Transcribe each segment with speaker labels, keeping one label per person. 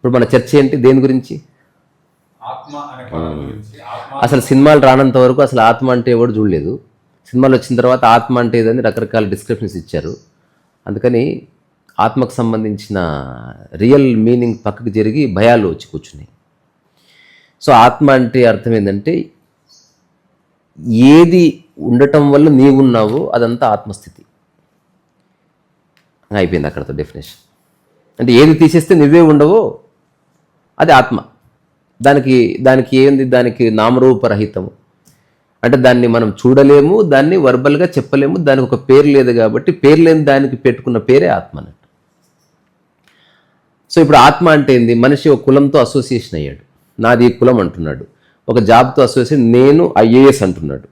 Speaker 1: ఇప్పుడు మన చర్చ ఏంటి, దేని గురించి?
Speaker 2: ఆత్మ అనే పదం గురించి. ఆత్మ
Speaker 1: అసలు సినిమాలు రానంత వరకు అసలు ఆత్మ అంటే ఎవరు చూడలేదు. సినిమాలు వచ్చిన తర్వాత ఆత్మ అంటే ఏదని రకరకాల డిస్క్రిప్షన్స్ ఇచ్చారు. అందుకని ఆత్మకు సంబంధించిన రియల్ మీనింగ్ పక్కకు జరిగి భయాలు వచ్చి కూర్చున్నాయి. సో ఆత్మ అంటే అర్థం ఏంటంటే ఏది ఉండటం వల్ల నీవున్నావో అదంతా ఆత్మస్థితి. అయిపోయింది అక్కడతో డెఫినేషన్. అంటే ఏది తీసేస్తే నువ్వే ఉండవో అది ఆత్మ. దానికి ఏంది, దానికి నామరూపరహితము. అంటే దాన్ని మనం చూడలేము, దాన్ని వర్బల్గా చెప్పలేము, దానికి ఒక పేరు లేదు. కాబట్టి పేరు లేని దానికి పెట్టుకున్న పేరే ఆత్మ అన్నట్టు. సో ఇప్పుడు ఆత్మ అంటే ఏంది? మనిషి ఒక కులంతో అసోసియేషన్ అయ్యాడు, నాది ఈ కులం అంటున్నాడు. ఒక జాబ్తో అసోసియేషన్, నేను IAS అంటున్నాడు.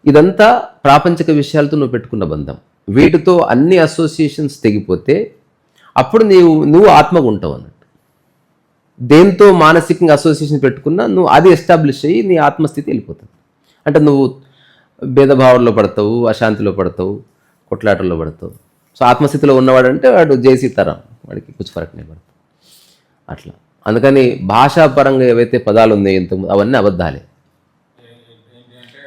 Speaker 1: ఇదంతా ప్రాపంచిక విషయాలతో నువ్వు పెట్టుకున్న బంధం. వీటితో అన్ని అసోసియేషన్స్ తెగిపోతే అప్పుడు నువ్వు ఆత్మగా ఉంటావు అన్నట్టు. దేంతో మానసికంగా అసోసియేషన్ పెట్టుకున్నా నువ్వు అది ఎస్టాబ్లిష్ అయ్యి నీ ఆత్మస్థితి వెళ్ళిపోతుంది. అంటే నువ్వు భేదభావంలో పడతావు, అశాంతిలో పడతావు, కొట్లాటల్లో పడతావు. సో ఆత్మస్థితిలో ఉన్నవాడంటే వాడు జయసీతారాం, వాడికి కొంచెం ఫరక్ నేను పడతావు అట్లా. అందుకని భాషాపరంగా ఏవైతే పదాలు ఉన్నాయో ఇంతకుముందు అవన్నీ అబద్ధాలే.
Speaker 2: ఏంటంటే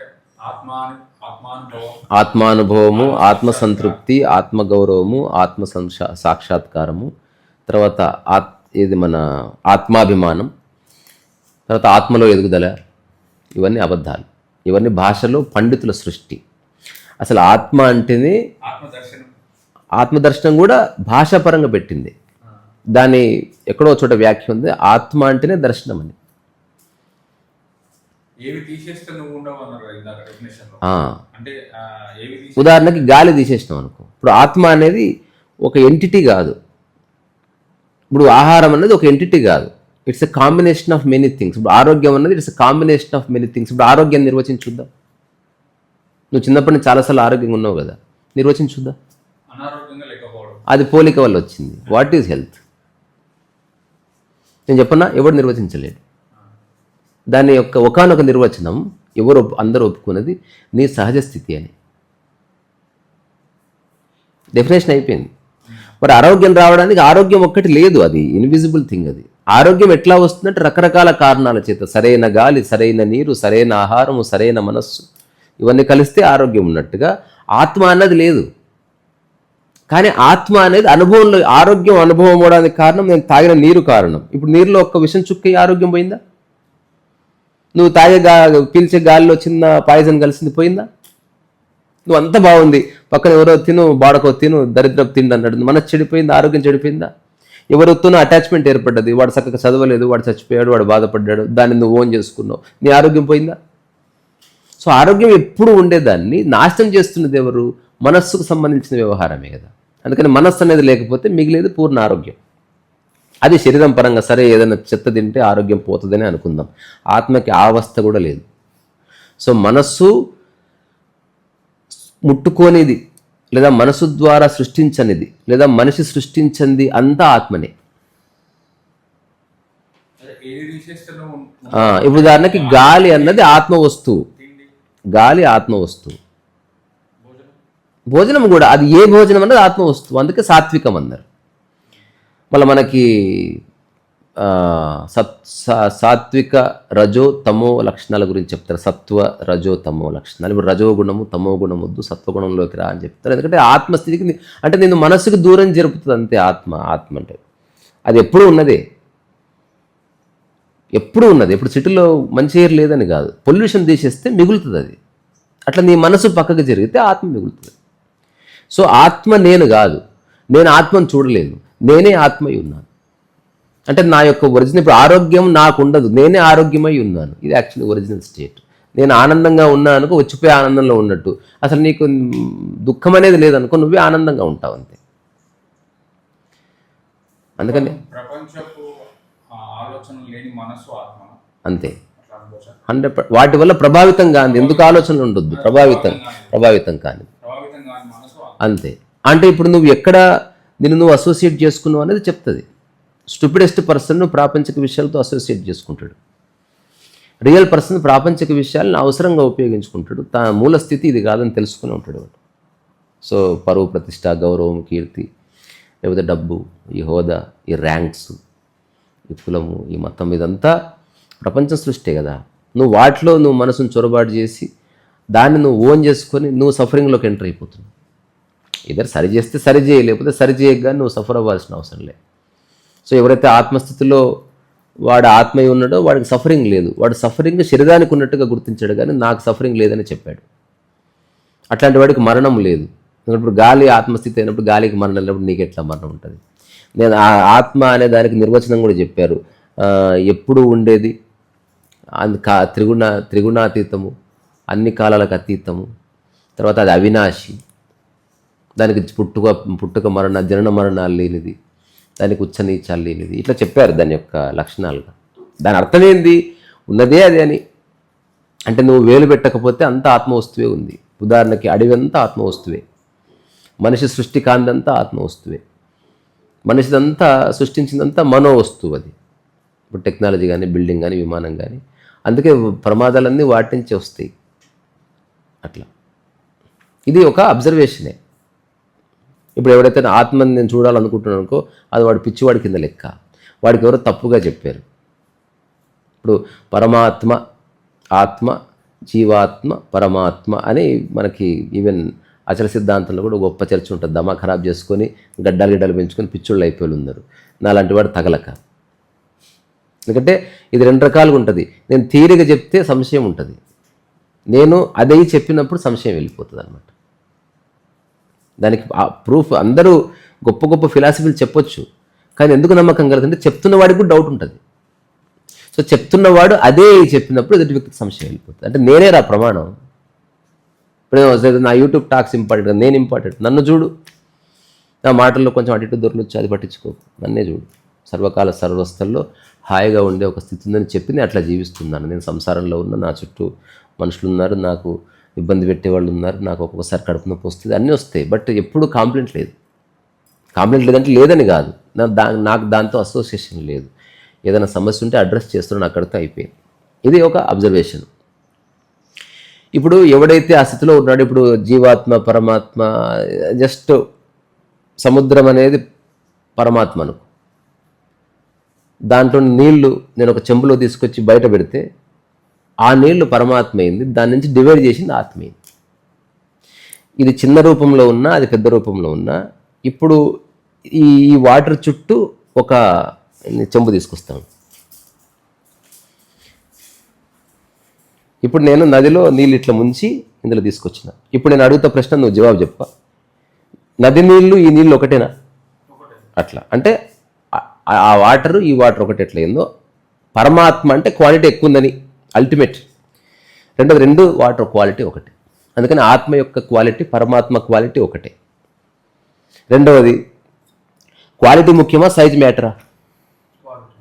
Speaker 2: ఆత్మానుభవం,
Speaker 1: ఆత్మానుభవము, ఆత్మసంతృప్తి, ఆత్మగౌరవము, సాక్షాత్కారము, తర్వాత ఇది మన ఆత్మాభిమానం, తర్వాత ఆత్మలో ఎదుగుదల, ఇవన్నీ అబద్ధాలు. ఇవన్నీ భాషలో పండితుల సృష్టి. అసలు ఆత్మ అంటేనే ఆత్మదర్శనం కూడా భాషాపరంగా పెట్టింది. దాని ఎక్కడో చోట వ్యాఖ్య ఉంది, ఆత్మ అంటేనే దర్శనం అని. ఉదాహరణకి గాలి తీసేసినాం అనుకో, ఇప్పుడు ఆత్మ అనేది ఒక ఎంటిటీ కాదు. ఇప్పుడు ఆహారం అనేది ఒక ఎంటిటీ కాదు, it's a combination of many things. ఇప్పుడు ఆరోగ్యం అన్నది it's a combination of many things. ఇప్పుడు ఆరోగ్యం నిర్వచించుద్దాం. నువ్వు చిన్నప్పటి నుంచి చాలాసార్లు ఆరోగ్యంగా ఉన్నావు కదా, నిర్వచించుద్దాం. అది పోలిక వల్ల వచ్చింది. What is health? నేను చెప్పన్నా, ఎవరు నిర్వచించలేడు. దాని యొక్క ఒకానొక నిర్వచనం అందరూ ఒప్పుకున్నది నీ సహజ స్థితి అని. డెఫినేషన్ అయిపోయింది. మరి ఆరోగ్యం రావడానికి ఆరోగ్యం ఒక్కటి లేదు, అది ఇన్విజిబుల్ థింగ్. అది ఆరోగ్యం ఎట్లా వస్తుందంటే రకరకాల కారణాల చేత. సరైన గాలి, సరైన నీరు, సరైన ఆహారము, సరైన మనస్సు, ఇవన్నీ కలిస్తే ఆరోగ్యం ఉన్నట్టుగా ఆత్మ అన్నది లేదు. కానీ ఆత్మ అనేది అనుభవంలో, ఆరోగ్యం అనుభవం అవడానికి కారణం నేను తాగిన నీరు కారణం. ఇప్పుడు నీరులో ఒక్క విషం చుక్క ఆరోగ్యం పోయిందా? నువ్వు పీల్చే గాలిలో చిన్న పాయిజన్ కలిసింది పోయిందా? నువ్వు అంత బాగుంది, పక్కన ఎవరో తిను, బాడకో తిను, దరిద్రపు తిండి అన్నాడు, మనసు చెడిపోయిందా? ఆరోగ్యం చెడిపోయిందా? ఎవరితోనో అటాచ్మెంట్ ఏర్పడ్డది, వాడు చక్కగా చదవలేదు, వాడు చచ్చిపోయాడు, వాడు బాధపడ్డాడు, దాన్ని నువ్వు ఓన్ చేసుకున్నావు, నీ ఆరోగ్యం పోయిందా? సో ఆరోగ్యం ఎప్పుడు ఉండేదాన్ని నాశనం చేస్తున్నది ఎవరు? మనస్సుకు సంబంధించిన వ్యవహారమే కదా. అందుకని మనస్సు అనేది లేకపోతే మిగిలేదు పూర్ణ ఆరోగ్యం. అది శరీరం పరంగా సరే, ఏదైనా చెత్త తింటే ఆరోగ్యం పోతుందని అనుకుందాం. ఆత్మకి ఆ అవస్థ కూడా లేదు. సో మనస్సు ముట్టుకోనిది, లేదా మనసు ద్వారా సృష్టించనిది, లేదా మనిషి సృష్టించింది అంతా ఆత్మనే. ఇప్పుడు ఉదాహరణకి గాలి అన్నది ఆత్మ వస్తువు. గాలి ఆత్మ వస్తువు, భోజనం కూడా అది ఏ భోజనం అన్నది ఆత్మ వస్తువు. అందుకే సాత్వికం అన్నారు. మళ్ళీ మనకి సాత్విక రజో తమో లక్షణాల గురించి చెప్తారు. సత్వ రజో తమో లక్షణాలు. ఇప్పుడు రజో గుణము తమో గుణం వద్దు, సత్వగుణంలోకి రా అని చెప్తారు. ఎందుకంటే ఆత్మస్థితికి అంటే నేను మనసుకు దూరం జరుపుతుంది అంతే. ఆత్మ అంటే అది ఎప్పుడూ ఉన్నదే, ఎప్పుడూ ఉన్నది. ఇప్పుడు సిటీలో మంచి ఎయిర్ లేదని కాదు, పొల్యూషన్ తీసేస్తే మిగులుతుంది అది. అట్లా నీ మనసు పక్కకు జరిగితే ఆత్మ మిగులుతుంది. సో ఆత్మ నేను కాదు, నేను ఆత్మను చూడలేను, నేనే ఆత్మై ఉన్నాను. అంటే నా యొక్క ఒరిజినల్, ఇప్పుడు ఆరోగ్యం నాకు ఉండదు, నేనే ఆరోగ్యమై ఉన్నాను. ఇది యాక్చువల్లీ ఒరిజినల్ స్టేట్. నేను ఆనందంగా ఉన్నానుకో, వచ్చిపోయి ఆనందంలో ఉన్నట్టు. అసలు నీకు దుఃఖం అనేది లేదనుకో, నువ్వే ఆనందంగా ఉంటావు అంతే. అందుకని అంతే 100%. వాటి వల్ల ప్రభావితం కాని, ఎందుకు ఆలోచనలు ఉండొద్దు, ప్రభావితం కాని అంతే. అంటే ఇప్పుడు నువ్వు ఎక్కడ నువ్వు అసోసియేట్ చేసుకున్నావు అనేది చెప్తుంది. స్టూపిడెస్ట్ పర్సన్ ప్రాపంచిక విషయాలతో అసోసియేట్ చేసుకుంటాడు. రియల్ పర్సన్ ప్రాపంచిక విషయాలను అవసరంగా ఉపయోగించుకుంటాడు. తన మూల స్థితి ఇది కాదని తెలుసుకుని ఉంటాడు వాడు. సో పరువు, ప్రతిష్ట, గౌరవం, కీర్తి, లేకపోతే డబ్బు, ఈ హోదా, ఈ ర్యాంక్స్, ఈ కులము, ఈ మతం, ఇదంతా ప్రపంచం సృష్టి కదా. నువ్వు వాటిలో నువ్వు మనసును చొరబాటు చేసి దాన్ని నువ్వు ఓన్ చేసుకొని నువ్వు సఫరింగ్లోకి ఎంటర్ అయిపోతున్నావు. ఇద్దరు సరి చేస్తే సరి చేయ, లేకపోతే సరి చేయగా నువ్వు సఫర్ అవ్వాల్సిన అవసరం లేదు. సో ఎవరైతే ఆత్మస్థితిలో వాడు ఆత్మయ్య ఉన్నాడో వాడికి సఫరింగ్ లేదు. వాడు సఫరింగ్ శరీరానికి ఉన్నట్టుగా గుర్తించాడు, కానీ నాకు సఫరింగ్ లేదని చెప్పాడు. అట్లాంటి వాడికి మరణం లేదు. ఇప్పుడు గాలి ఆత్మస్థితి అయినప్పుడు గాలికి మరణం లేనప్పుడు నీకు ఎట్లా మరణం ఉంటుంది? నేను ఆత్మ అనే దానికి నిర్వచనం కూడా చెప్పారు. ఎప్పుడు ఉండేది, త్రిగుణాతీతము, అన్ని కాలాలకు అతీతము, తర్వాత అది అవినాశి, దానికి పుట్టుక జనన మరణాలు లేనిది, దానికి ఉచ్చ నీచాలు లేనిది, ఇట్లా చెప్పారు దాని యొక్క లక్షణాలుగా. దాని అర్థం ఏంది? ఉన్నదే అది అని. అంటే నువ్వు వేలు పెట్టకపోతే అంత ఆత్మవస్తువే ఉంది. ఉదాహరణకి అడవి అంతా ఆత్మవస్తువే, మనిషి సృష్టి కాందంతా ఆత్మవస్తువే, మనిషిదంతా సృష్టించిందంతా మనో వస్తువు. అది ఇప్పుడు టెక్నాలజీ కానీ, బిల్డింగ్ కానీ, విమానం కానీ, అందుకే ప్రమాదాలన్నీ వాటి నుంచి వస్తాయి. అట్లా ఇది ఒక అబ్జర్వేషనే. ఇప్పుడు ఎవరైతే ఆత్మని నేను చూడాలనుకుంటున్నాను అనుకో, అది వాడు పిచ్చివాడి కింద లెక్క. వాడికి ఎవరో తప్పుగా చెప్పారు. ఇప్పుడు పరమాత్మ, ఆత్మ, జీవాత్మ, పరమాత్మ అని మనకి ఈవెన్ అచల సిద్ధాంతంలో కూడా గొప్ప చర్చ ఉంటుంది. దమా ఖరాబ్ చేసుకొని గడ్డలు పెంచుకొని పిచ్చోళ్ళు అయిపోయి ఉన్నారు. నాలాంటి వాడు తగలక. ఎందుకంటే ఇది రెండు రకాలుగా ఉంటుంది. నేను థియరీగా చెప్తే సంశయం ఉంటుంది, నేను అదే చెప్పినప్పుడు సంశయం వెళ్ళిపోతుంది అనమాట. దానికి ప్రూఫ్ అందరూ గొప్ప గొప్ప ఫిలాసఫీలు చెప్పొచ్చు, కానీ ఎందుకు నమ్మకం కలదంటే చెప్తున్న వాడికి కూడా డౌట్ ఉంటుంది. సో చెప్తున్నవాడు అదే చెప్పినప్పుడు ఎదుటి వ్యక్తికి సంశయం వెళ్ళిపోతుంది. అంటే నేనే రా ప్రమాణం. ఇప్పుడు నా యూట్యూబ్ టాక్స్ ఇంపార్టెంట్, నేను ఇంపార్టెంట్. నన్ను చూడు, నా మాటల్లో కొంచెం అటు ఇటు దొరలొచ్చు, అది పట్టించుకోకు, నన్నే చూడు. సర్వకాల సర్వస్థల్లో హాయిగా ఉండే ఒక స్థితి ఉందని చెప్పి నేను అట్లా జీవిస్తున్నాను. నేను సంసారంలో ఉన్న, నా చుట్టూ మనుషులు ఉన్నారు, నాకు ఇబ్బంది పెట్టేవాళ్ళు ఉన్నారు, నాకు ఒక్కొక్కసారి కడుపు నొప్పి వస్తుంది, అన్నీ వస్తాయి. బట్ ఎప్పుడు కంప్లైంట్ లేదు. కంప్లైంట్ లేదంటే లేదని కాదు, నాకు దాంతో అసోసియేషన్ లేదు. ఏదైనా సమస్య ఉంటే అడ్రస్ చేస్తున్నాను, అక్కడితో అయిపోయింది. ఇది ఒక అబ్జర్వేషన్. ఇప్పుడు ఎవడైతే ఆ స్థితిలో ఉన్నాడో, ఇప్పుడు జీవాత్మ, పరమాత్మ, జస్ట్ సముద్రం అనేది పరమాత్మను, దాంట్లో నీళ్లు నేను ఒక చెంబులో తీసుకొచ్చి బయట పెడితే ఆ నీళ్లు పరమాత్మ అయింది, దాని నుంచి డివైడ్ చేసింది ఆత్మ అయింది. ఇది చిన్న రూపంలో ఉన్నా, అది పెద్ద రూపంలో ఉన్నా, ఇప్పుడు ఈ వాటర్ చుట్టూ ఒక చెంబు తీసుకొస్తాను. ఇప్పుడు నేను నదిలో నీళ్ళు ఇట్లా ముంచి ఇందులో తీసుకొచ్చిన. ఇప్పుడు నేను అడుగుతా ప్రశ్న, నువ్వు జవాబు చెప్ప. నది నీళ్ళు ఈ నీళ్ళు ఒకటేనా? అట్లా అంటే ఆ వాటరు ఈ వాటర్ ఒకటి ఎట్లా అయిందో, పరమాత్మ అంటే క్వాలిటీ ఎక్కువ ఉందని అల్టిమేట్. రెండోది, రెండు వాటర్ క్వాలిటీ ఒకటే. అందుకని ఆత్మ యొక్క క్వాలిటీ, పరమాత్మ క్వాలిటీ ఒకటే. రెండవది, క్వాలిటీ ముఖ్యమా, సైజ్ మ్యాటరా?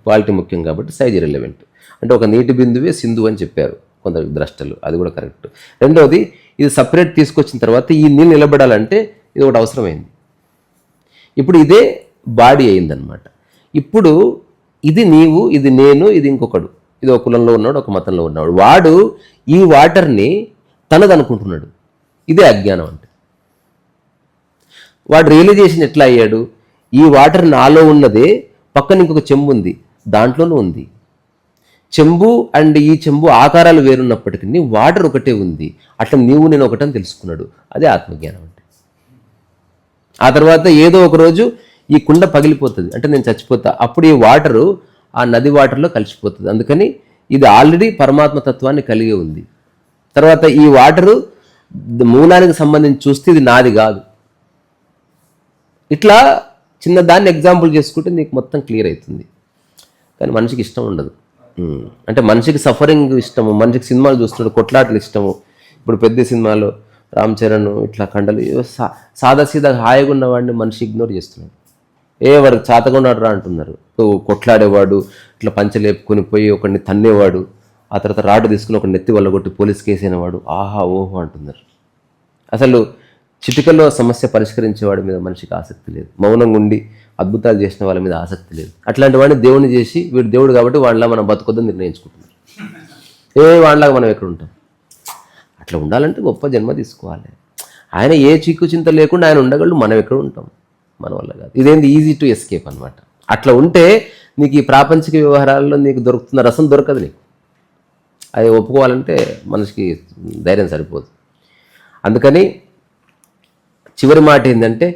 Speaker 1: క్వాలిటీ ముఖ్యం కాబట్టి సైజ్ ఇర్రెలెవెంట్. అంటే ఒక నీటి బిందువే సింధు అని చెప్పారు కొందరు ద్రష్టలు, అది కూడా కరెక్ట్. రెండవది, ఇది సపరేట్ తీసుకొచ్చిన తర్వాత ఈ నీళ్ళు నిలబడాలంటే ఇది ఒకటి అవసరమైంది. ఇప్పుడు ఇదే బాడీ అయిందనమాట. ఇప్పుడు ఇది నీవు, ఇది నేను, ఇది ఇంకొకడు, ఇది ఒక కులంలో ఉన్నాడు, ఒక మతంలో ఉన్నాడు. వాడు ఈ వాటర్ని తనది అనుకుంటున్నాడు. ఇదే అజ్ఞానం అంటే. వాడు రియలైజేషన్ ఎట్లా అయ్యాడు? ఈ వాటర్ నాలో ఉన్నదే, పక్కన ఇంకొక చెంబు ఉంది, దాంట్లోనూ ఉంది. చెంబు అండ్ ఈ చెంబు ఆకారాలు వేరున్నప్పటికీ వాటర్ ఒకటే ఉంది. అట్లా నీవు నేను ఒకటని తెలుసుకున్నాడు. అదే ఆత్మజ్ఞానం అంటే. ఆ తర్వాత ఏదో ఒక రోజు ఈ కుండ పగిలిపోతుంది, అంటే నేను చచ్చిపోతా. అప్పుడు ఈ వాటరు ఆ నది వాటర్లో కలిసిపోతుంది. అందుకని ఇది ఆల్రెడీ పరమాత్మ తత్వాన్ని కలిగి ఉంది. తర్వాత ఈ వాటరు మూలానికి సంబంధించి చూస్తే ఇది నాది కాదు. ఇట్లా చిన్న దాన్ని ఎగ్జాంపుల్ చేసుకుంటే నీకు మొత్తం క్లియర్ అవుతుంది. కానీ మనిషికి ఇష్టం ఉండదు. అంటే మనిషికి సఫరింగ్ ఇష్టము, మనిషికి సినిమాలు చూస్తున్నాడు, కొట్లాటలు ఇష్టము. ఇప్పుడు పెద్ద సినిమాలో రామ్ చరణ్ ఇట్లా కండలు, సాదాసీదా హాయిగా ఉన్నవాడిని మనిషి ఇగ్నోర్ చేస్తున్నాడు. వాడు చాతగా ఉన్నాడు రా అంటున్నారు. కొట్లాడేవాడు, ఇట్లా పంచలేపుకొని పోయి ఒకడిని తన్నేవాడు, ఆ తర్వాత రాడు తీసుకుని ఒక నెత్తి వల్ల కొట్టి పోలీస్ కేసు అయినవాడు, ఆహా ఓహో అంటున్నారు. అసలు చిటికల్లో సమస్య పరిష్కరించేవాడి మీద మనిషికి ఆసక్తి లేదు. మౌనంగా ఉండి అద్భుతాలు చేసిన వాళ్ళ మీద ఆసక్తి లేదు. అట్లాంటి వాడిని దేవుని చేసి, వీడు దేవుడు కాబట్టి వాళ్ళ మనం బతుకొద్దని నిర్ణయించుకుంటున్నారు. వాళ్ళలాగా మనం ఎక్కడ ఉంటాం? అట్లా ఉండాలంటే గొప్ప జన్మ తీసుకోవాలి. ఆయన ఏ చిక్కు చింత లేకుండా ఆయన ఉండగలడు, మనం ఎక్కడ ఉంటాం? మన వల్ల కాదు. ఇదేంది ఈజీ టు ఎస్కేప్ అనమాట. అట్లా ఉంటే నీకు ఈ ప్రాపంచిక వ్యవహారాల్లో నీకు దొరుకుతున్న రసం దొరకదు నీకు. అది ఒప్పుకోవాలంటే మనిషికి ధైర్యం సరిపోదు. అందుకని చివరి మాట ఏంటంటే,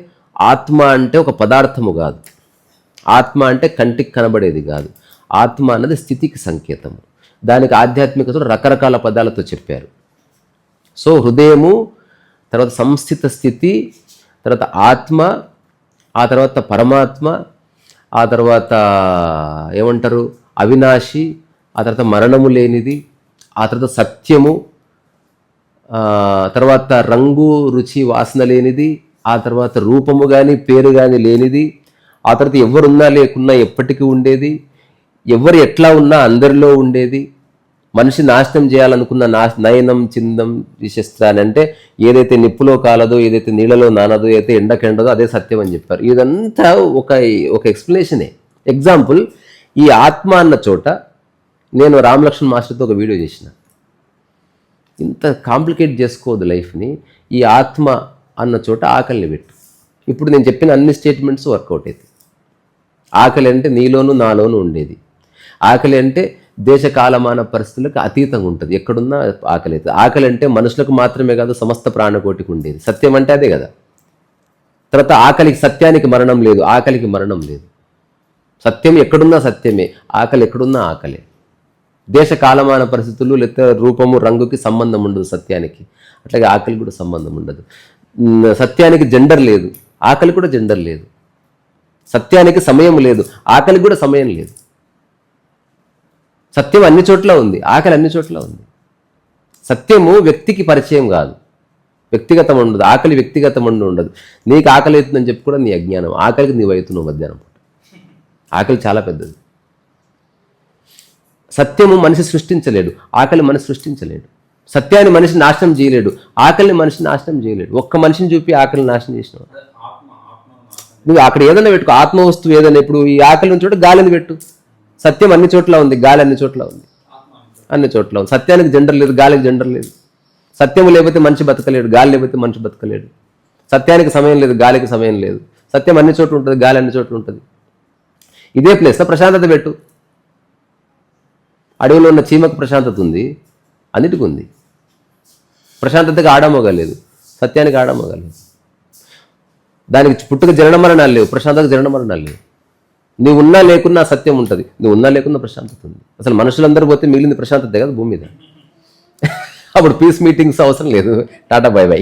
Speaker 1: ఆత్మ అంటే ఒక పదార్థము కాదు, ఆత్మ అంటే కంటికి కనబడేది కాదు, ఆత్మ అన్నది స్థితికి సంకేతము. దానికి ఆధ్యాత్మికతలో రకరకాల పదాలతో చెప్పారు. సో హృదయము, తర్వాత సంస్థిత స్థితి, తర్వాత ఆత్మ, ఆ తర్వాత పరమాత్మ, ఆ తర్వాత ఏమంటారు అవినాశి, ఆ తర్వాత మరణము లేనిది, ఆ తర్వాత సత్యము, తర్వాత రంగు రుచి వాసన లేనిది, ఆ తర్వాత రూపము కానీ పేరు కానీ లేనిది, ఆ తర్వాత ఎవరున్నా లేకున్నా ఎప్పటికీ ఉండేది, ఎవరు ఎట్లా ఉన్నా అందరిలో ఉండేది, మనిషి నాశనం చేయాలనుకున్న నయనం చిందం విశస్త్రాన్ని, అంటే ఏదైతే నిప్పులో కాలదో, ఏదైతే నీళ్ళలో నానదో, ఏదైతే ఎండకెండదో అదే సత్యం అని చెప్పారు. ఇదంతా ఒక ఎక్స్ప్లెనేషనే. ఎగ్జాంపుల్, ఈ ఆత్మ అన్న చోట నేను రామలక్ష్మణ్ మాస్టర్తో ఒక వీడియో చేసిన. ఇంత కాంప్లికేట్ చేసుకోవద్దు లైఫ్ని. ఈ ఆత్మ అన్న చోట ఆకలిని పెట్టు. ఇప్పుడు నేను చెప్పిన అన్ని స్టేట్మెంట్స్ వర్కౌట్ అవుతాయి. ఆకలి అంటే నీలోను నాలోను ఉండేది. ఆకలి అంటే దేశ కాలమాన పరిస్థితులకు అతీతంగా ఉంటుంది, ఎక్కడున్నా ఆకలి అవుతుంది. ఆకలి అంటే మనుషులకు మాత్రమే కాదు, సమస్త ప్రాణకోటికి ఉండేది. సత్యం అంటే అదే కదా. తర్వాత ఆకలికి, సత్యానికి మరణం లేదు, ఆకలికి మరణం లేదు. సత్యం ఎక్కడున్నా సత్యమే, ఆకలి ఎక్కడున్నా ఆకలే. దేశ కాలమాన పరిస్థితులు లేదా రూపము రంగుకి సంబంధం ఉండదు సత్యానికి, అట్లాగే ఆకలి కూడా సంబంధం ఉండదు. సత్యానికి జెండర్ లేదు, ఆకలి కూడా జెండర్ లేదు. సత్యానికి సమయం లేదు, ఆకలికి కూడా సమయం లేదు. సత్యం అన్ని చోట్ల ఉంది, ఆకలి అన్ని చోట్ల ఉంది. సత్యము వ్యక్తికి పరిచయం కాదు, వ్యక్తిగతం ఉండదు. ఆకలి వ్యక్తిగతం ఉండదు. నీకు ఆకలి అవుతుందని చెప్పి కూడా నీ అజ్ఞానం. ఆకలికి నీవు అవుతున్నావు మధ్యాహ్నం పూట. ఆకలి చాలా పెద్దది. సత్యము మనిషి సృష్టించలేడు, ఆకలి మనిషి సృష్టించలేడు. సత్యాన్ని మనిషి నాశనం చేయలేడు, ఆకలిని మనిషి నాశనం చేయలేడు. ఒక్క మనిషిని చూపి ఆకలిని నాశనం చేసినావు. నువ్వు అక్కడ ఏదైనా పెట్టుకో, ఆత్మ వస్తువు ఏదైనా. ఇప్పుడు ఈ ఆకలి చోట గాలిని పెట్టు. సత్యం అన్ని చోట్ల ఉంది, గాలి అన్ని చోట్ల ఉంది, అన్ని చోట్ల ఉంది. సత్యానికి జెండర్ లేదు, గాలికి జెండర్ లేదు. సత్యం లేకపోతే మనిషి బతకలేడు, గాలి లేకపోతే మనిషి బతకలేడు. సత్యానికి సమయం లేదు, గాలికి సమయం లేదు. సత్యం అన్ని చోట్ల ఉంటుంది, గాలి అన్ని చోట్ల ఉంటుంది. ఇదే ప్లేస్లో ప్రశాంతత పెట్టు. అడవిలో ఉన్న చీమకు ప్రశాంతత ఉంది, అన్నిటికీ ఉంది. ప్రశాంతతకి ఆడమోగలేదు, సత్యానికి ఆడమోగలేదు. దానికి పుట్టుక జనన మరణాలు లేవు, ప్రశాంతతకు జనన మరణాలు లేవు. నువ్వు ఉన్నా లేకున్నా సత్యం ఉంటుంది, నువ్వు ఉన్నా లేకున్నా ప్రశాంతత ఉంది. అసలు మనుషులందరూ పోతే మిగిలింది ప్రశాంతతే కదా భూమి మీద. అప్పుడు పీస్ మీటింగ్స్ అవసరం లేదు, టాటా బై బై.